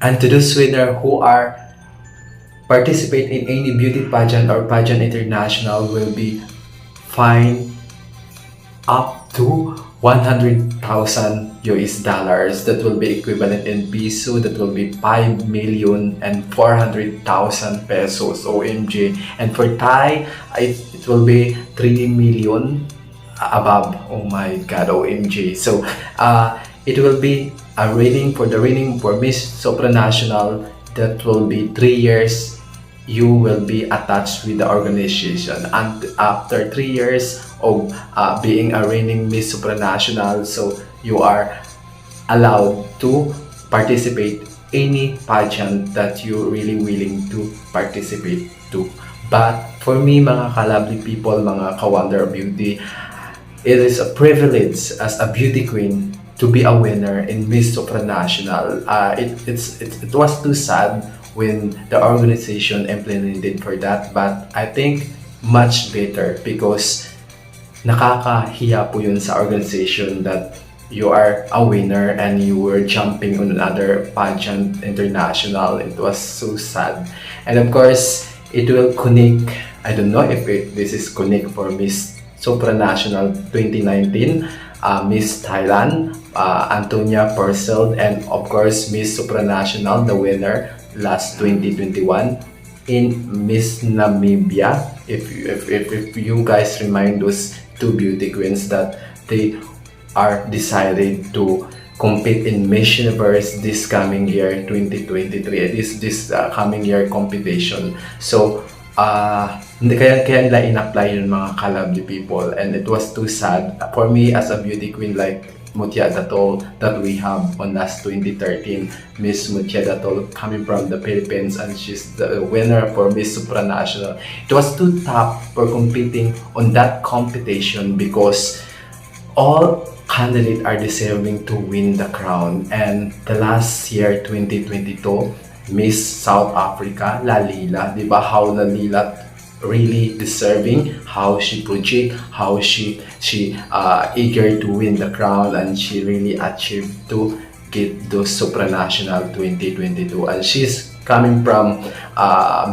And to those winner who are participate in any beauty pageant or pageant international will be fined up to 100,000 US dollars. That will be equivalent in peso. That will be 5,400,000 pesos. OMG. And for Thai, it will be 3 million above. Oh my God, OMG. So it will be a reigning for Miss Supranational. That will be 3 years. You will be attached with the organization, and after 3 years of being a reigning Miss Supranational, so you are allowed to participate any pageant that you're really willing to participate to. But for me, mga ka-lovely people, mga ka-wonder beauty, it is a privilege as a beauty queen to be a winner in Miss Supranational. It was too sad when the organization implemented for that, but I think much better because nakakahiya po yun sa organization that you are a winner and you were jumping on another pageant international. It was so sad. And of course, it will connect, I don't know if this is connect for Miss Supranational 2019, Miss Thailand, Antonia Purcell, and of course Miss Supranational, the winner last 2021 in Miss Namibia. If you guys remind those two beauty queens that they are decided to compete in Miss Universe this coming year 2023, this coming year competition. So kaya nila in-apply yun, mga ka-lovely people, and it was too sad for me as a beauty queen like Mutia Datol that we have on last 2013, Miss Mutia Datol coming from the Philippines, and she's the winner for Miss Supranational. It was too tough for competing on that competition because all candidates are deserving to win the crown. And the last year 2022, Miss South Africa, Lalila, di ba, how Lalila really deserving, how she project, how she eager to win the crown, and she really achieved to get those Supranational 2022, and she's coming from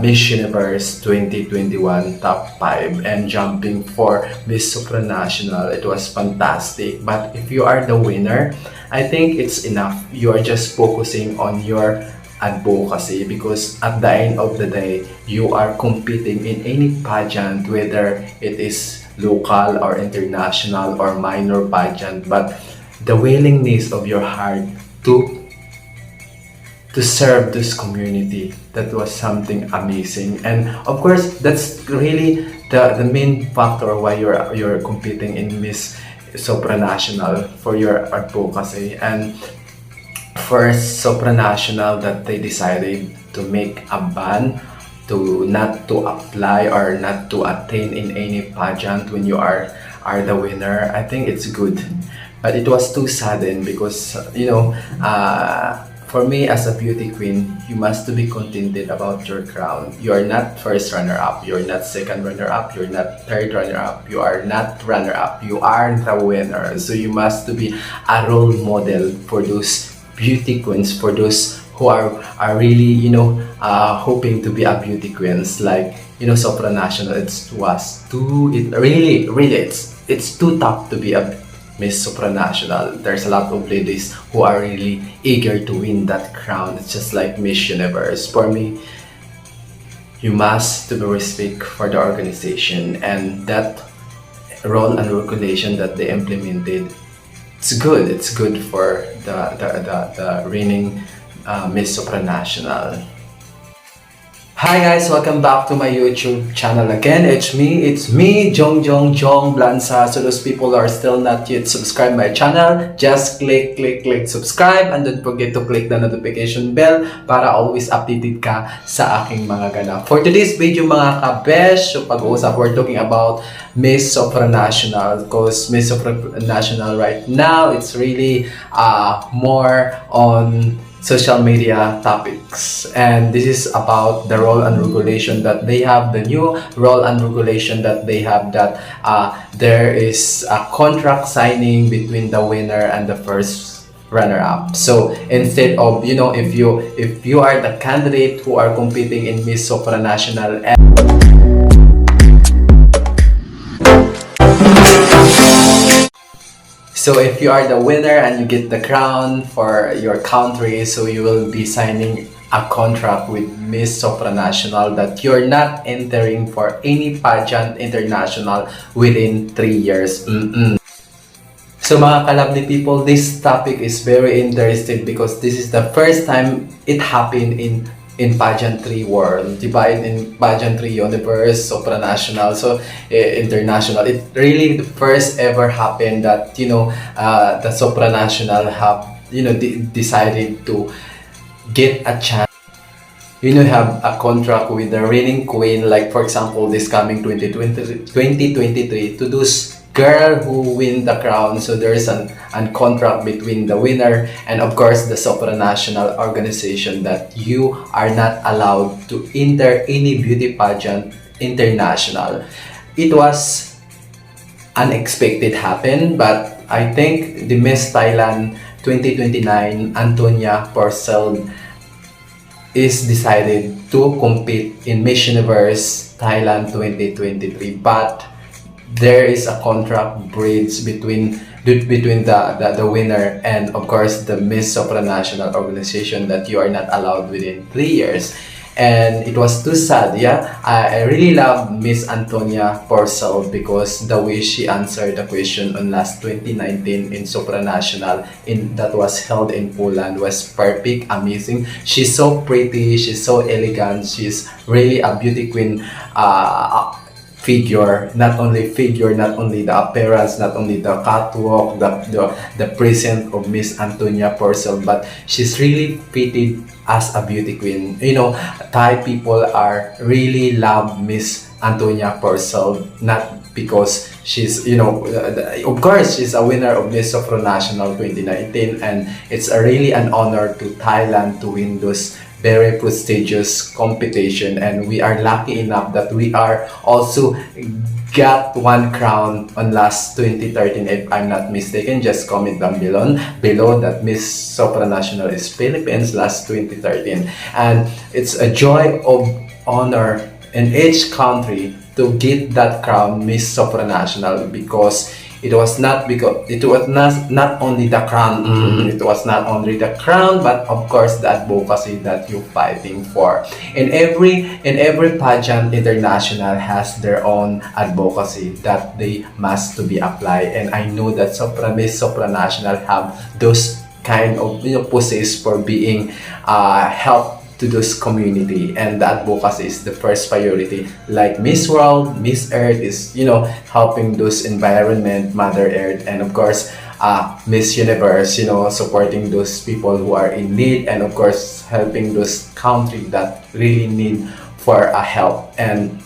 Miss Universe 2021 top 5 and jumping for Miss Supranational. It was fantastic. But if you are the winner, I think it's enough. You are just focusing on your advocacy, because at the end of the day, you are competing in any pageant, whether it is local or international or minor pageant, but the willingness of your heart to serve this community, that was something amazing. And of course, that's really the main factor why you're competing in Miss Supranational, for your advocacy. And first Supranational that they decided to make a ban to not to apply or not to attain in any pageant when you are the winner. I think it's good, but it was too sudden because for me as a beauty queen, you must to be contented about your crown. You are not first runner-up, you're not second runner-up, you're not third runner-up, you are not runner-up, you are the winner. So you must to be a role model for those beauty queens, for those who are really hoping to be a beauty queens, like Supranational. It's too tough to be a Miss Supranational. There's a lot of ladies who are really eager to win that crown. It's just like Miss Universe. For me, you must to be respect for the organization, and that role and regulation that they implemented, it's good. It's good for the reigning Miss Supranational. Hi guys, welcome back to my YouTube channel again. It's me, Jong Blanza. So those people who are still not yet subscribed my channel, just click subscribe, and don't forget to click the notification bell para always updated ka sa aking mga ganap. For today's video mga kabesh, so pag-uusap, we're talking about Miss Supranational, because Miss Supranational right now, it's really more on social media topics, and this is about the role and regulation that they have, the new role and regulation that they have, that there is a contract signing between the winner and the first runner-up. So instead of, if you are the candidate who are competing in Miss Supranational, so if you are the winner and you get the crown for your country, so you will be signing a contract with Miss Supranational that you're not entering for any pageant international within 3 years. So mga kalabli people, this topic is very interesting because this is the first time it happened in pageantry world, diba? In pageantry universe, supranational, so international. It really the first ever happened that the supranational have decided to get a chance. Have a contract with the reigning queen, like for example this coming 2023 to those girl who win the crown. So there is an contract between the winner and of course the supranational organization that you are not allowed to enter any beauty pageant international. It was unexpected happen, but I think the Miss Thailand 2029 Antonia Porcel is decided to compete in Miss Universe Thailand 2023, but there is a contract bridge between the winner and of course the Miss Supranational organization that you are not allowed within 3 years. And it was too sad. I really love Miss Antonia Porcel because the way she answered the question on last 2019 in Supranational that was held in Poland was perfect, amazing. She's so pretty, she's so elegant, she's really a beauty queen figure, not only the appearance, not only the catwalk, the presence of Miss Antonia Porcel, but she's really fitted as a beauty queen. Thai people are really love Miss Antonia Porcel, not because she's, of course she's a winner of Miss Supranational 2019, and it's really an honor to Thailand to win those very prestigious competition, and we are lucky enough that we are also got one crown on last 2013, if I'm not mistaken. Just comment down below that Miss Supranational is Philippines last 2013, and it's a joy of honor in each country to get that crown Miss Supranational, because it was not only the crown, it was not only the crown, but of course the advocacy that you're fighting for. In every pageant international has their own advocacy that they must to be applied, and I know that Miss Supranational have those kind of poses for being help to those community, and the advocacy is the first priority. Like Miss World, Miss Earth is helping those environment, Mother Earth, and of course Miss Universe, supporting those people who are in need, and of course helping those country that really need for a help. And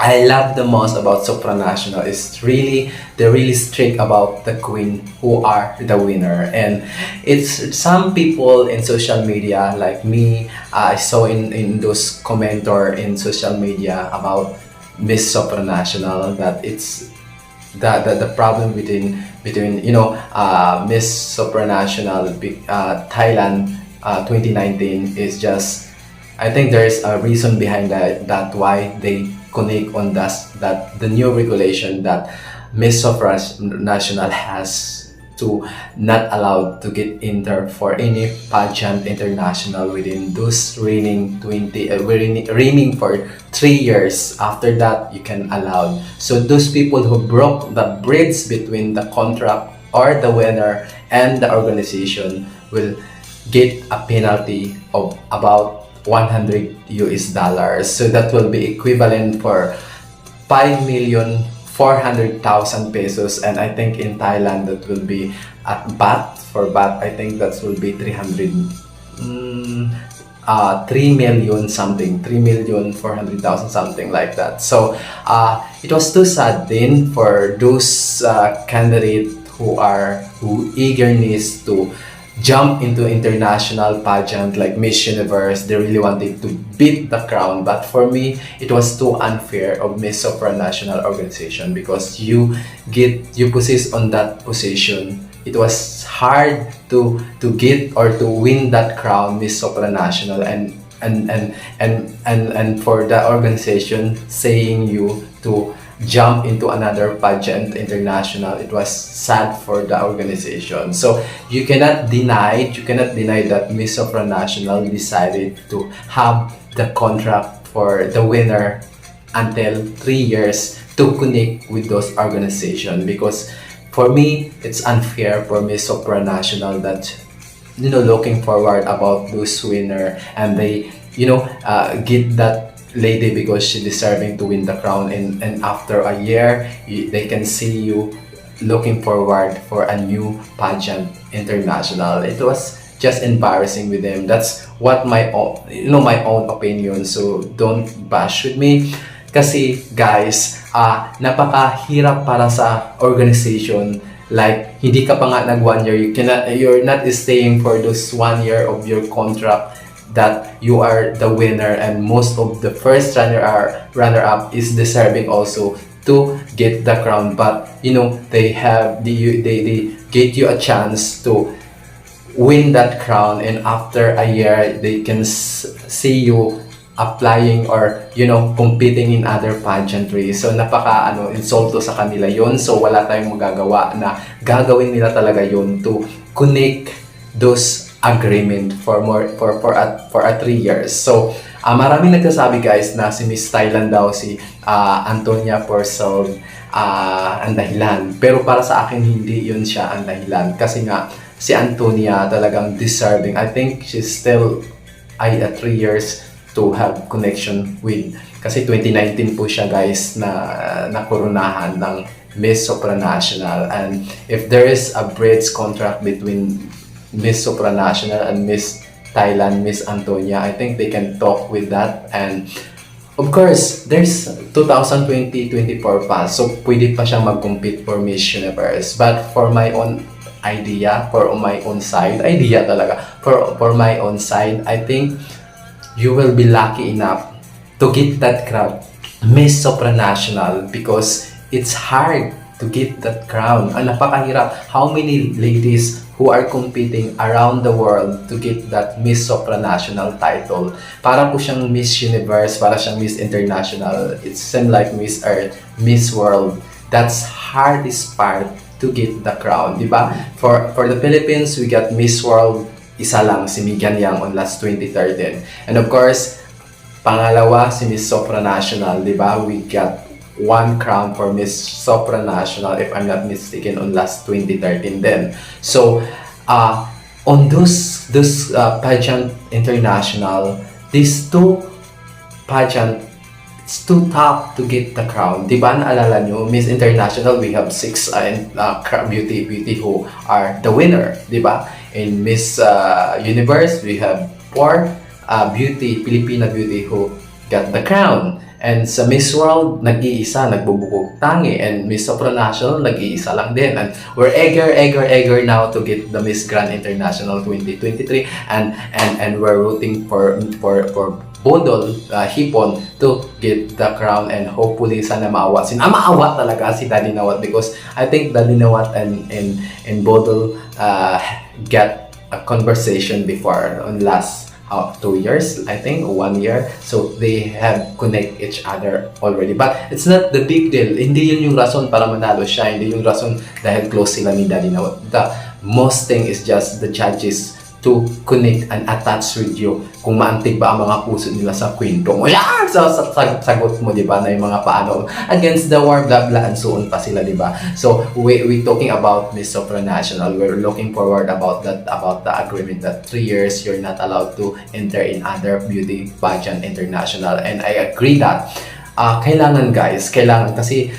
I love the most about Supranational is they're really strict about the queen who are the winner. And it's some people in social media like me, I saw in those commenter in social media about Miss Supranational that it's the problem between Miss Supranational Thailand 2019 is just, I think there's a reason behind that why they connect on that the new regulation that Miss Supranational has to not allowed to get enter for any pageant international within those reigning for 3 years. After that, you can allow. So those people who broke the bridge between the contract or the winner and the organization will get a penalty of about $100. So that will be equivalent for 5,400,000 pesos, and I think in Thailand that will be at baht. For baht, I think that will be 3 million something, 3,400,000 something like that. So it was too sad then for those candidates who eagerness to jump into international pageant like Miss Universe. They really wanted to beat the crown, but for me it was too unfair of Miss Supranational organization, because you possess on that position it was hard to get or to win that crown Miss Supranational, and for the organization saying you to jump into another pageant international, it was sad for the organization. So you cannot deny that Miss Supranational decided to have the contract for the winner until 3 years to connect with those organizations, because for me it's unfair for Miss Supranational that looking forward about those winner, and they get that lady because she deserving to win the crown, and after a year they can see you looking forward for a new pageant international. It was just embarrassing with them. That's what my own my own opinion, so don't bash with me. Kasi guys, napakahirap para sa organization. Like, hindi ka pa nga nag 1 year, you're not staying for those 1 year of your contract that you are the winner, and most of the first runner up is deserving also to get the crown. But they get you a chance to win that crown, and after a year they can see you applying or competing in other pageantry. So napaka insulto sa kanila yon. So wala tayong magagawa na gagawin nila talaga yon to connect those agreement for a 3 years. So maraming nagsasabi guys na si Miss Thailand daw, si Antonia Purcell ang dahilan. Pero para sa akin hindi yun siya ang dahilan, kasi nga si Antonia talagang deserving. I think she's still 3 years to have connection with, kasi 2019 po siya guys na nakoronahan ng Miss Supranational. And if there is a bridge contract between Miss Supranational and Miss Thailand, Miss Antonia, I think they can talk with that. And of course, there's 2020-24 pa, so pwede pa siyang mag-compete for Miss Universe. But for my own idea, for my own side, for my own side, I think you will be lucky enough to get that crown Miss Supranational, because it's hard to get that crown. Napakahirap. How many ladies who are competing around the world to get that Miss Supranational title? Para po siyang Miss Universe, para siyang Miss International. It's same like Miss Earth, Miss World. That's hardest part to get the crown, di ba? For the Philippines, we got Miss World, isa lang, si Megan Yang on last 2013. And of course, pangalawa si Miss Supranational, di ba? We got 1 crown for Miss Supranational, if I'm not mistaken, on last 2013 then. So, on those pageant international, these 2 pageant, it's too tough to get the crown. Di ba, naalala nyo, Miss International, we have 6 beauty who are the winner, di ba? In Miss Universe, we have 4 Filipina beauty who got the crown. And sa Miss World, nag-iisa, nagbubukog tangi. And Miss Supranational, nag-iisa lang din. And we're eager now to get the Miss Grand International 2023. And we're rooting for Bodol, Hipon to get the crown, and hopefully sana maawa talaga si Daddy Nawat, because I think Daddy Nawat and Bodol get a conversation before on last 2 years, I think, 1 year. So they have connect each other already. But it's not the big deal. Hindi yun yung rason para manalo siya. Hindi yung rason dahil close sila ni Daddy Nawat. The most thing is just the judges to connect and attach with you. Kung maantig ba ang mga puso nila sa kwento mo. Yan! So, sagot mo, di ba, na yung mga paano against the war, blah, blah, and so on pa sila, di ba? So, we talking about Miss Supranational. We're looking forward about the agreement that 3 years you're not allowed to enter in other beauty pageant international. And I agree that kailangan kasi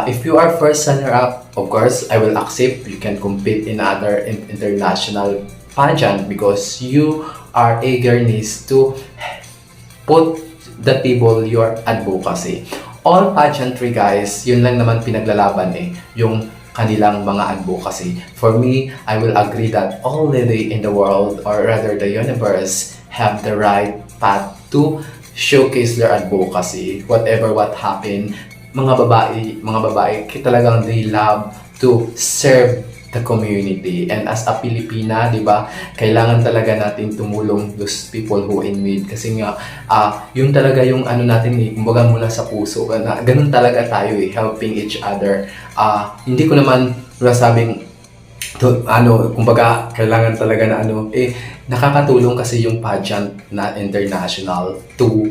if you are first runner-up, of course, I will accept you can compete in other international pageant because you are eagerness to put the table your advocacy. All pageantry guys, yun lang naman pinaglalaban yung kanilang mga advocacy. For me, I will agree that all lady in the world, or rather the universe, have the right path to showcase their advocacy. Whatever what happened, mga babae talagang they love to serve the community. And as a Pilipina, di ba, kailangan talaga natin tumulong those people who in need. Kasi nga, yung talaga yung ano natin eh, kumbaga mula sa puso, na, ganun talaga tayo eh, helping each other. Hindi ko naman nasabing to, ano, kumbaga, kailangan talaga na ano, eh, nakakatulong kasi yung pageant na international to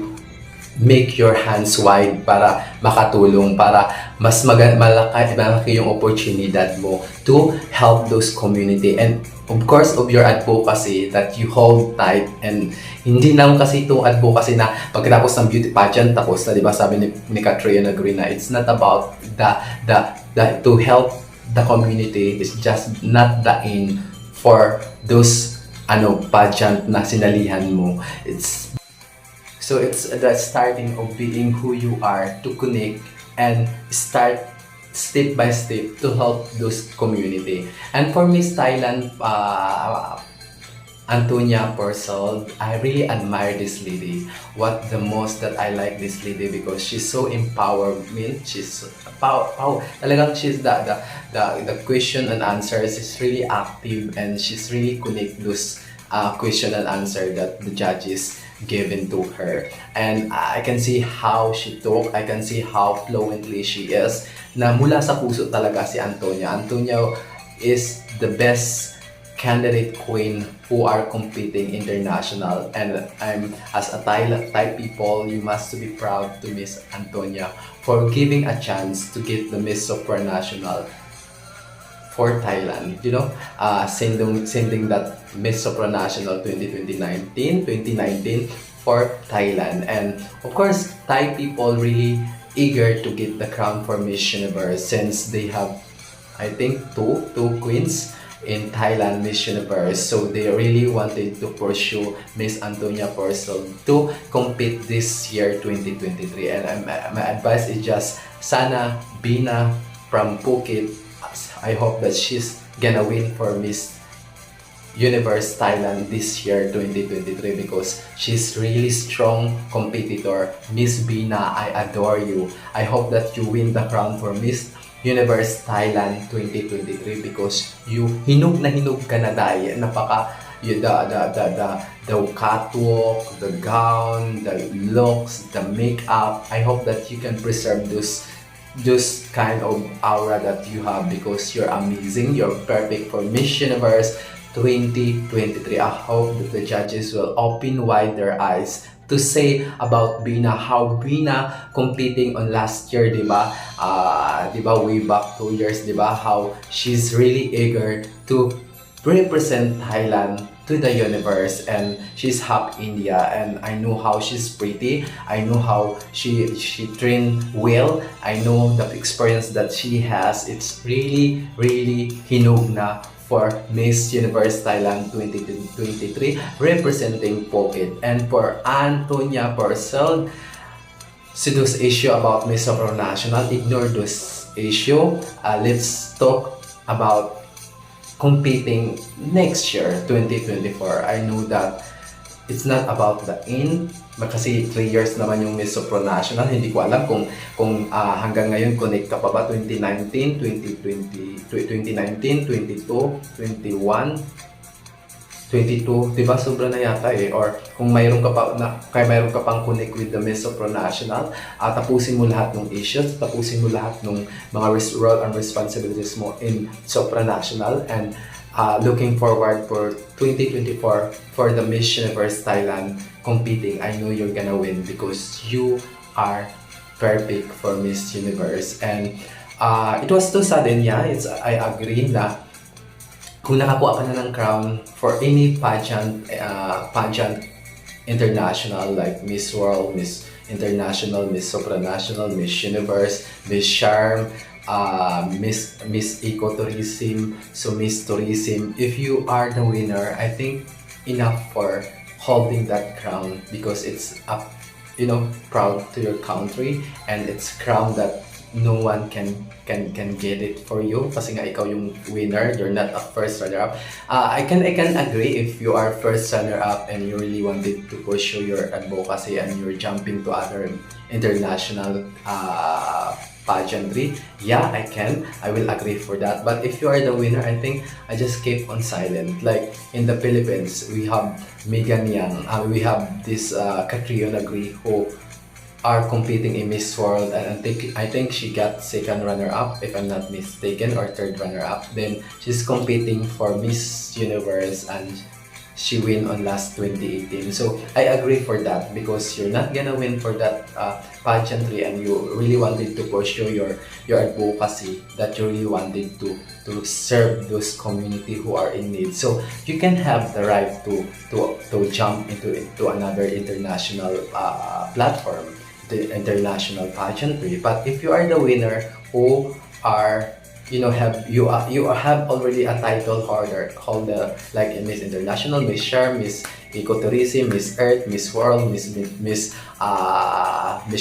make your hands wide para makatulong, para mas malaki yung oportunidad mo to help those community. And of course, of your advocacy that you hold tight. And hindi lang kasi itong advocacy na pagkatapos ng beauty pageant, tapos na, di ba, sabi ni Katrina Green na it's not about the to help the community, is just not the end for those pageant na sinalihan mo. It's the starting of being who you are, to connect and start step by step to help those community. And for Miss Thailand, Antonia Purcell, I really admire this lady. What the most that I like this lady, because she's so empowerment. She's talagang she's the question and answers is really active, and she's really connect those question and answer that the judges given to her. And I can see how she talk, I can see how fluently she is, na mula sa puso talaga si Antonia. Antonia is the best candidate queen who are competing international, and I'm, as a Thai people, you must be proud to Miss Antonia for giving a chance to get the Miss Supranational for Thailand, you know, sending that Miss Supranational 2019 for Thailand. And of course, Thai people really eager to get the crown for Miss Universe, since they have, I think, two queens in Thailand Miss Universe. So they really wanted to pursue Miss Antonia Purcell to compete this year 2023. And my advice is just, sana Bina from Phuket, I hope that she's gonna win for Miss Universe Thailand this year 2023, because she's really strong competitor. Miss Bina, I adore you. I hope that you win the crown for Miss Universe Thailand 2023, because you hinug ka na dahil napaka the catwalk, the gown, the looks, the makeup. I hope that you can preserve those kind of aura that you have, because you're amazing, you're perfect for Miss Universe 2023. I hope that the judges will open wide their eyes to say about Bina, how Bina competing on last year, diba? Diba, way back 2 years, diba? How she's really eager to represent Thailand to the universe, and she's half India, and I know how she's pretty, I know how she trained well, I know the experience that she has. It's really hinug na for Miss Universe Thailand 2023 representing Phuket. And for Antonia Purcell, so those issue about Miss Supranational, ignore those issue. Let's talk about competing next year 2024. I know that it's not about the end, kasi 3 years naman yung Miss Supranational. Hindi ko alam kung hanggang ngayon connect ka pa ba. 2019, 2020, 2019, 22, 21, 22, di ba? Sobra na yata eh. Or kung mayroon ka pang connect with the Miss Supranational, tapusin mo lahat ng issues, tapusin mo lahat ng mga role and responsibilities mo in Supranational, and looking forward for 2024 for the Miss Universe Thailand competing. I know you're gonna win, because you are perfect for Miss Universe. And it was too sudden, yeah. I agree na kung nakakuha ka na ng crown for any pageant international, like Miss World, Miss International, Miss Supranational, Miss Universe, Miss Charm, Miss Ecotourism, so Miss Tourism, if you are the winner, I think enough for holding that crown, because it's proud to your country, and it's crown that no one can get it for you kasi nga ikaw yung winner, you're not a first runner up. I can agree if you are first runner up and you really wanted to pursue your advocacy and you're jumping to other international pageantry. Yeah, I will agree for that. But if you are the winner, I think I just keep on silent. Like in the Philippines, we have Megan Yang, we have this Catriona Gri who are competing in Miss World, and I think she got second runner up if I'm not mistaken, or third runner up. Then she's competing for Miss Universe and she win on last 2018. So I agree for that because you're not gonna win for that pageantry and you really wanted to pursue your advocacy, that you really wanted to serve those community who are in need. So you can have the right to jump into another international platform, the international pageantry. But if you are the winner who are you have already a title holder like in Miss International, Miss Share, Miss Ecotourism, Miss Earth, Miss World, Miss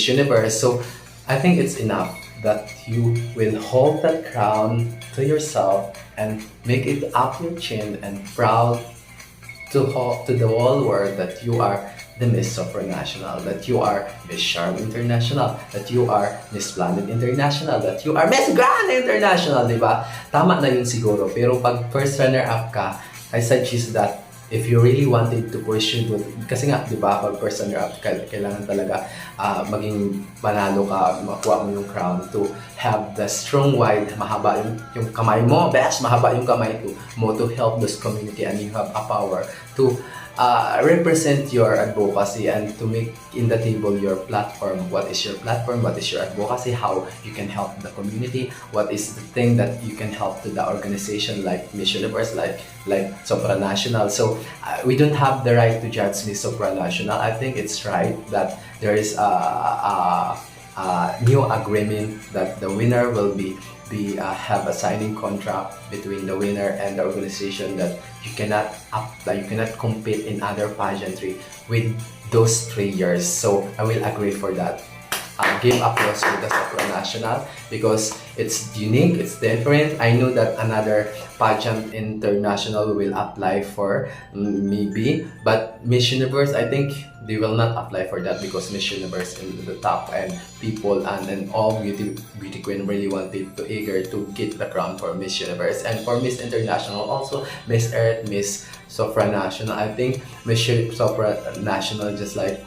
Universe. So I think it's enough that you will hold that crown to yourself and make it up your chin and proud to the whole world that you are the Miss Supranational, that you are Miss Charm International, that you are Miss Planet International, that you are Miss Grand International, di ba? Tama na yun siguro. Pero pag first runner-up ka, I suggest that if you really wanted to pursue it, kasi nga, di ba, pag first runner-up, kailangan talaga maging panalo ka, makuha mo yung crown to have the strong, wide, mahaba yung kamay mo, best, mahaba yung kamay mo to help this community, and you have a power to represent your advocacy and to make in the table your platform. What is your platform? What is your advocacy? How you can help the community? What is the thing that you can help to the organization like Miss Universe, like Supranational? So we don't have the right to judge Miss Supranational. I think it's right that there is a new agreement that the winner will be have a signing contract between the winner and the organization, that you cannot compete in other pageantry with those 3 years. So I will agree for that. Give applause to the Supranational because it's unique, it's different. I know that another pageant international will apply for maybe, but Miss Universe, I think they will not apply for that because Miss Universe in the top, and people and all beauty queen really wanted to eager to get the crown for Miss Universe. And for Miss International also, Miss Earth, Miss Supranational, I think Miss Supranational just like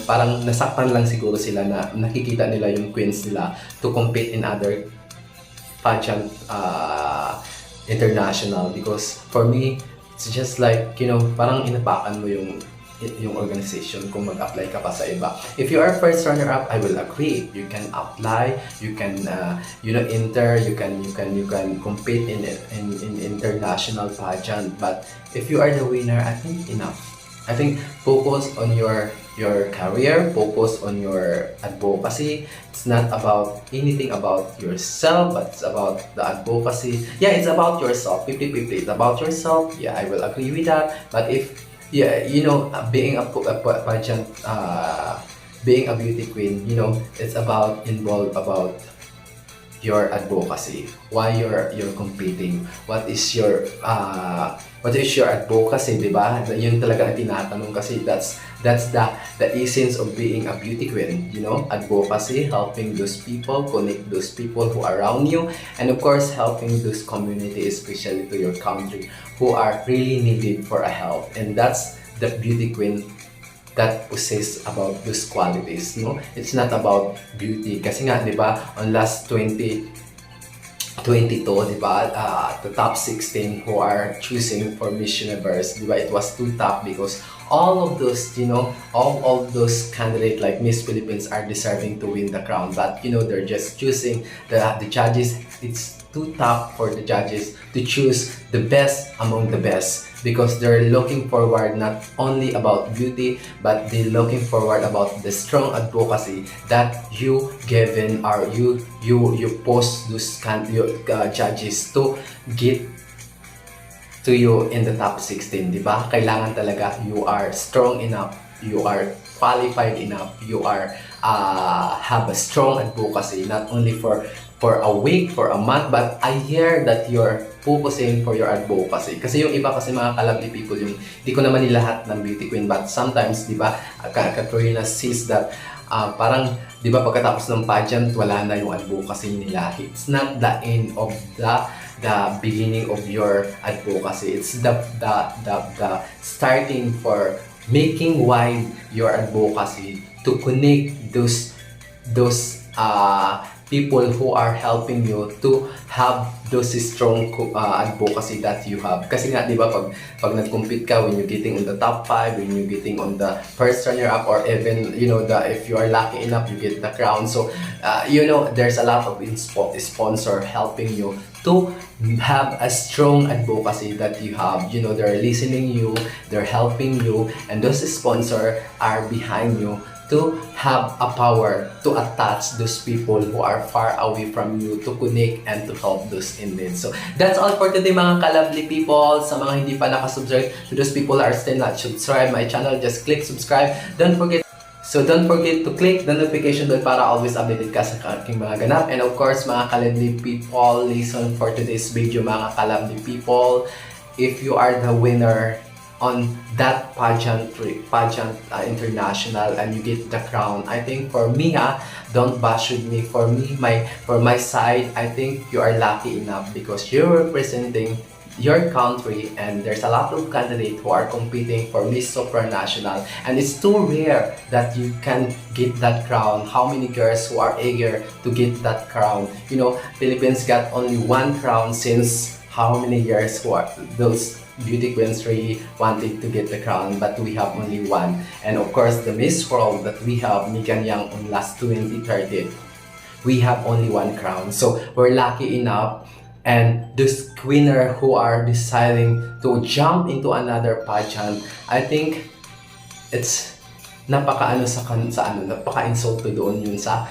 parang nasaktan lang siguro sila na nakikita nila yung queens nila to compete in other pageant international. Because for me, it's just like, parang inapakan mo yung organization kung mag-apply ka pa sa iba. If you are first runner-up, I will agree. You can apply, you can enter, you can compete in international pageant. But if you are the winner, I think enough. I think focus on your career, focus on your advocacy. It's not about anything about yourself, but it's about the advocacy. Yeah, it's about yourself. 50-50. It's about yourself. Yeah, I will agree with that. But if being a pageant, being a beauty queen, it's involved about your advocacy, why you're competing, what is your advocacy, di ba? Yun talaga ang tinatanong kasi that's the essence of being a beauty queen, advocacy, helping those people, connect those people who are around you, and of course helping those community, especially to your country, who are really needed for a help. And that's the beauty queen that possess about those qualities, It's not about beauty. Kasi nga, di ba, on last 2022, di ba, the top 16 who are choosing for Miss Universe, di ba, it was too tough because all of those, all those candidates like Miss Philippines are deserving to win the crown. But, they're just choosing the judges. It's too tough for the judges to choose the best among the best, because they're looking forward not only about beauty, but they're looking forward about the strong advocacy that you given, or you post those judges to get to you in the top 16, di ba? Kailangan talaga you are strong enough, you are qualified enough, you are have a strong advocacy, not only for a week, for a month, but a year that you're focusing for your advocacy. Kasi yung iba kasi mga kalabli people, yung di ko naman nilahat ng beauty queen, but sometimes, di ba, Katrina sees that parang, di ba, pagkatapos ng pageant, wala na yung advocacy nila. It's not the end of the beginning of your advocacy. It's the starting for making wide your advocacy to connect those people who are helping you to have those strong advocacy that you have. Kasi nga, di ba, pag nag-compete ka, when you're getting on the top 5, when you're getting on the first runner-up, or even, you know, if you are lucky enough, you get the crown. So, you know, there's a lot of sponsor helping you to have a strong advocacy that you have. You know, they're listening you, they're helping you, and those sponsors are behind you to have a power to attach those people who are far away from you, to connect and to help those in need. So that's all for today mga kalabli people. Sa mga hindi pa nakasubscribe, to those people who are still not subscribe my channel, just click subscribe. Don't forget to click the notification bell para always updated ka sa aking mga ganap. And of course mga kalabli people, listen for today's video mga kalabli people. If you are the winner on that pageant international and you get the crown, I think for me don't bash with me, for my side, I think you are lucky enough because you're representing your country, and there's a lot of candidates who are competing for Miss Supranational, and it's too rare that you can get that crown. How many girls who are eager to get that crown? You know, Philippines got only one crown since how many years? Who are those beauty queens really wanted to get the crown, but we have only one. And of course, the Miss World that we have, Megan Young, on last 2013, we have only one crown. So we're lucky enough. And this winner who are deciding to jump into another pageant, I think it's napaka-insult to doon yun sa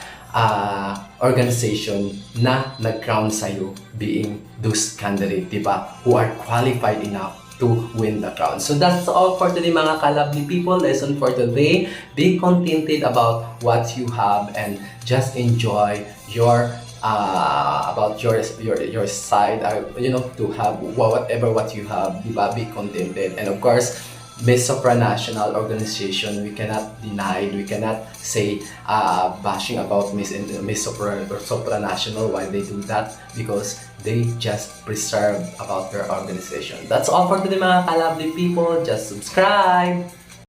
organization na nag-crown sa'yo, being those candidates, diba, who are qualified enough to win the crown. So that's all for today mga kalabli people. Lesson for today, be contented about what you have and just enjoy your about your side, you know, to have whatever what you have, diba, be contented. And of course, Miss Supranational organization, we cannot deny, we cannot say bashing about Miss Supranational, why they do that, because they just preserve about their organization. That's all for today mga kalabli people. Just subscribe.